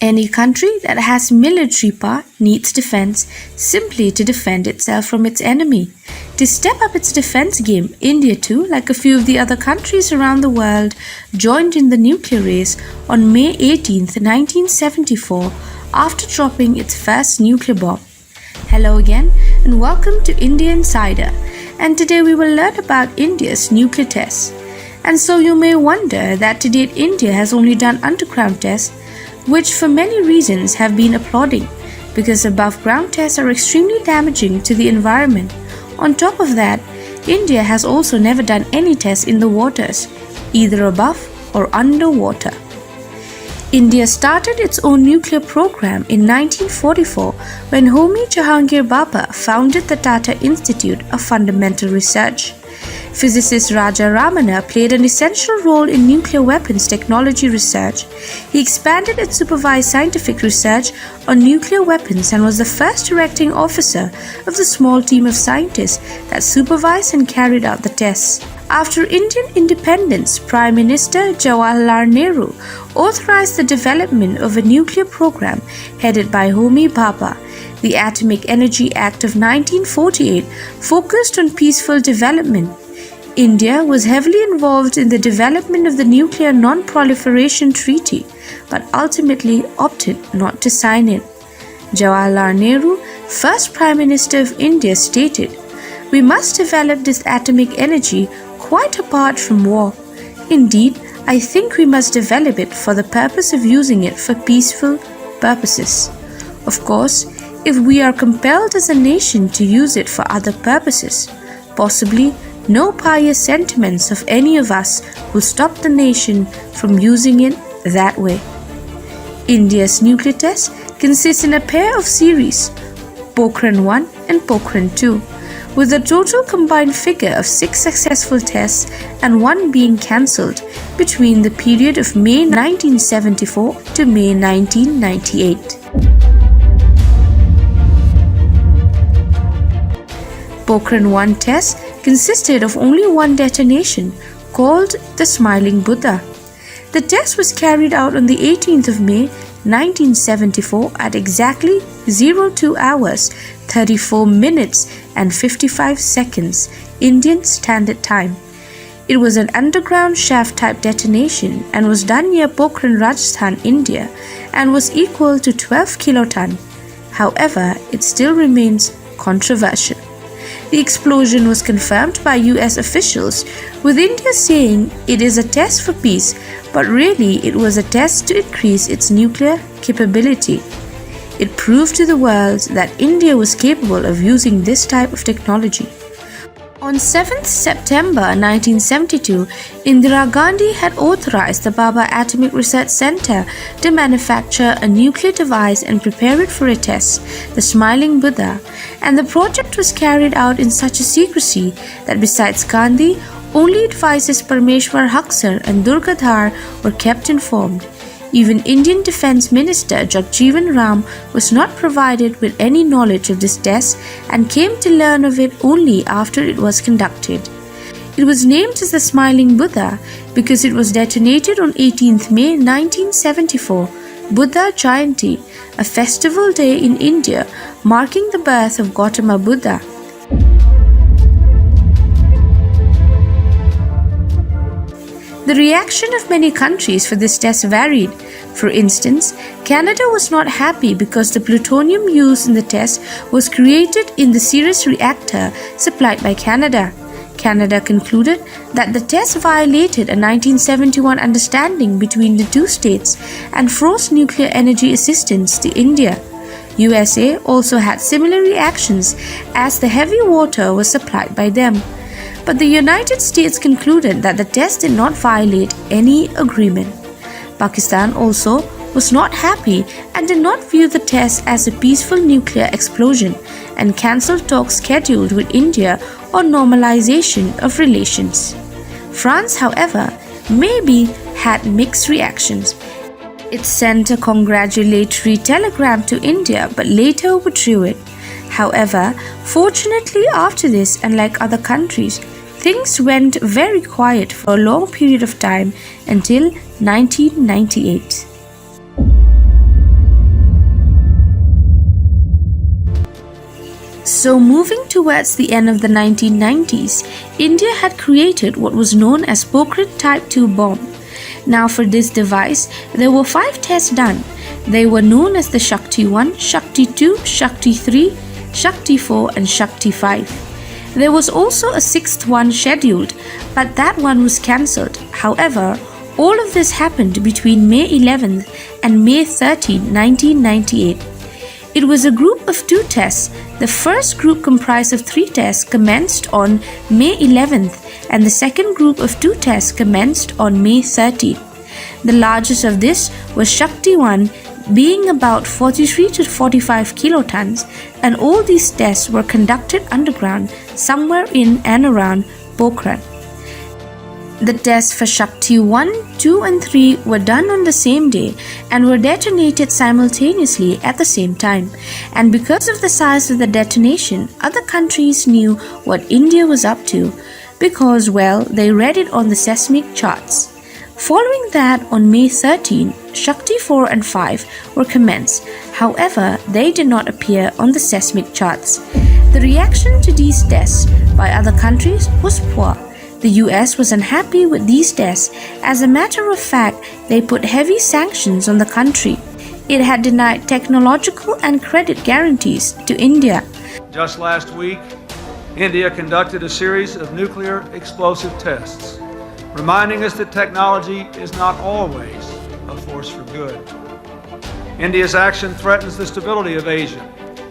Any country that has military power needs defense simply to defend itself from its enemy. To step up its defense game, India too, like a few of the other countries around the world, joined in the nuclear race on May 18, 1974, after dropping its first nuclear bomb. Hello again and welcome to India Insider, and today we will learn about India's nuclear tests. And so you may wonder that to date India has only done underground tests, which for many reasons have been applauding, because above ground tests are extremely damaging to the environment. On top of that, India has also never done any tests in the waters, either above or underwater. India started its own nuclear program in 1944 when Homi Jahangir Bhabha founded the Tata Institute of Fundamental Research. Physicist Raja Ramana played an essential role in nuclear weapons technology research. He expanded its supervised scientific research on nuclear weapons and was the first directing officer of the small team of scientists that supervised and carried out the tests. After Indian independence, Prime Minister Jawaharlal Nehru authorized the development of a nuclear program headed by Homi Bhabha. The Atomic Energy Act of 1948 focused on peaceful development. India was heavily involved in the development of the Nuclear Non-Proliferation Treaty, but ultimately opted not to sign it. Jawaharlal Nehru, first Prime Minister of India, stated, "We must develop this atomic energy quite apart from war. Indeed, I think we must develop it for the purpose of using it for peaceful purposes. Of course, if we are compelled as a nation to use it for other purposes, possibly no pious sentiments of any of us will stop the nation from using it that way." India's nuclear test consists in a pair of series, Pokhran 1 and Pokhran 2, with a total combined figure of 6 successful tests and 1 being cancelled between the period of May 1974 to May 1998. Pokhran 1 test consisted of only one detonation, called the Smiling Buddha. The test was carried out on the 18th of May 1974 at exactly 02 hours, 34 minutes and 55 seconds Indian Standard Time. It was an underground shaft type detonation and was done near Pokhran, Rajasthan, India, and was equal to 12 kiloton. However, it still remains controversial. The explosion was confirmed by US officials, with India saying it is a test for peace, but really it was a test to increase its nuclear capability. It proved to the world that India was capable of using this type of technology. On 7th September 1972, Indira Gandhi had authorized the Bhabha Atomic Research Center to manufacture a nuclear device and prepare it for a test, the Smiling Buddha, and the project was carried out in such a secrecy that besides Gandhi, only advisors Parmeshwar Haksar and Durgadhar were kept informed. Even Indian Defence Minister Jagjeevan Ram was not provided with any knowledge of this test and came to learn of it only after it was conducted. It was named as the Smiling Buddha because it was detonated on 18th May 1974, Buddha Jayanti, a festival day in India marking the birth of Gautama Buddha. The reaction of many countries for this test varied. For instance, Canada was not happy because the plutonium used in the test was created in the Sirius reactor supplied by Canada. Canada concluded that the test violated a 1971 understanding between the two states and froze nuclear energy assistance to India. USA also had similar reactions as the heavy water was supplied by them. But the United States concluded that the test did not violate any agreement. Pakistan also was not happy and did not view the test as a peaceful nuclear explosion and cancelled talks scheduled with India on normalization of relations. France, however, maybe had mixed reactions. It sent a congratulatory telegram to India but later withdrew it. However, fortunately after this, unlike other countries, things went very quiet for a long period of time until 1998. So moving towards the end of the 1990s, India had created what was known as Pokhran Type 2 bomb. Now for this device, there were 5 tests done. They were known as the Shakti 1, Shakti 2, Shakti 3, Shakti 4 and Shakti 5. There was also a 6th one scheduled, but that one was cancelled. However, all of this happened between May 11th and May 13, 1998. It was a group of 2 tests. The first group comprised of 3 tests commenced on May 11th and the second group of 2 tests commenced on May 13th. The largest of this was Shakti 1, being about 43 to 45 kilotons, and all these tests were conducted underground somewhere in and around Pokhran. The tests for Shakti 1, 2 and 3 were done on the same day and were detonated simultaneously at the same time. And because of the size of the detonation, other countries knew what India was up to because, well, they read it on the seismic charts. Following that, on May 13, Shakti 4 and 5 were commenced. However, they did not appear on the seismic charts. The reaction to these tests by other countries was poor. The US was unhappy with these tests. As a matter of fact, they put heavy sanctions on the country. It had denied technological and credit guarantees to India. Just last week, India conducted a series of nuclear explosive tests, reminding us that technology is not always a force for good. India's action threatens the stability of Asia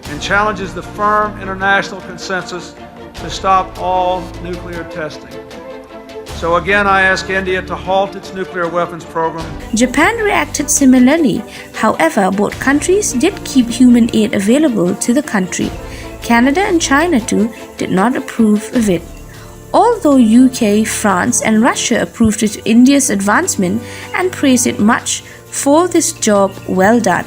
and challenges the firm international consensus to stop all nuclear testing. So again, I ask India to halt its nuclear weapons program. Japan reacted similarly. However, both countries did keep human aid available to the country. Canada and China too did not approve of it. Although UK, France and Russia approved of India's advancement and praised it much for this job well done.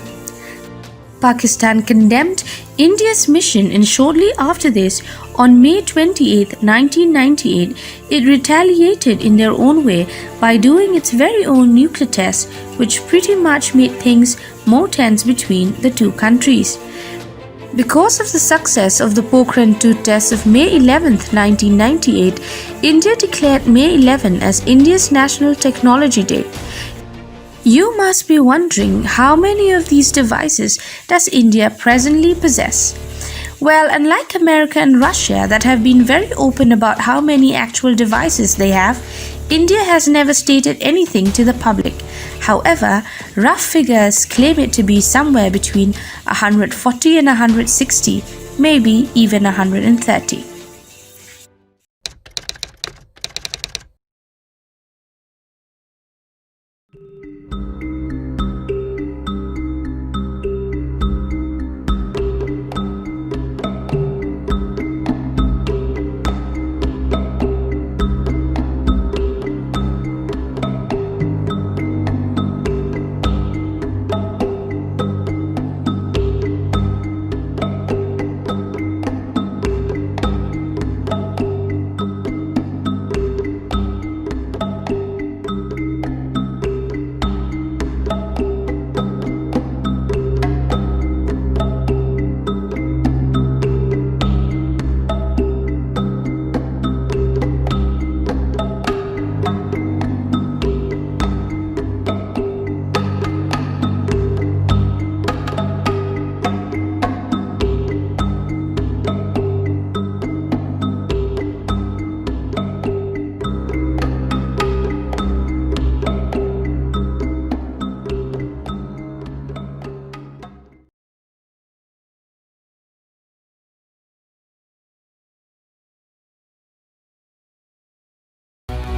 Pakistan condemned India's mission, and shortly after this, on May 28, 1998, it retaliated in their own way by doing its very own nuclear test, which pretty much made things more tense between the two countries. Because of the success of the Pokhran 2 test of May 11, 1998, India declared May 11 as India's National Technology Day. You must be wondering how many of these devices does India presently possess? Well, unlike America and Russia that have been very open about how many actual devices they have, India has never stated anything to the public. However, rough figures claim it to be somewhere between 140 and 160, maybe even 130.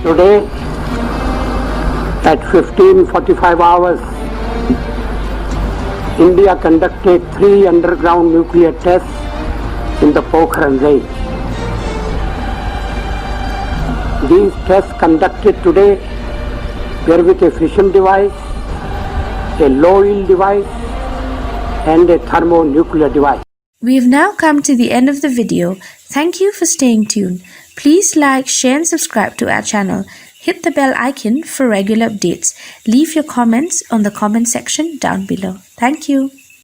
Today, at 15:45 hours, India conducted 3 underground nuclear tests in the Pokhran range. These tests conducted today were with a fission device, a low-yield device, and a thermonuclear device. We've now come to the end of the video. Thank you for staying tuned. Please like, share and subscribe to our channel. Hit the bell icon for regular updates. Leave your comments on the comment section down below. Thank you.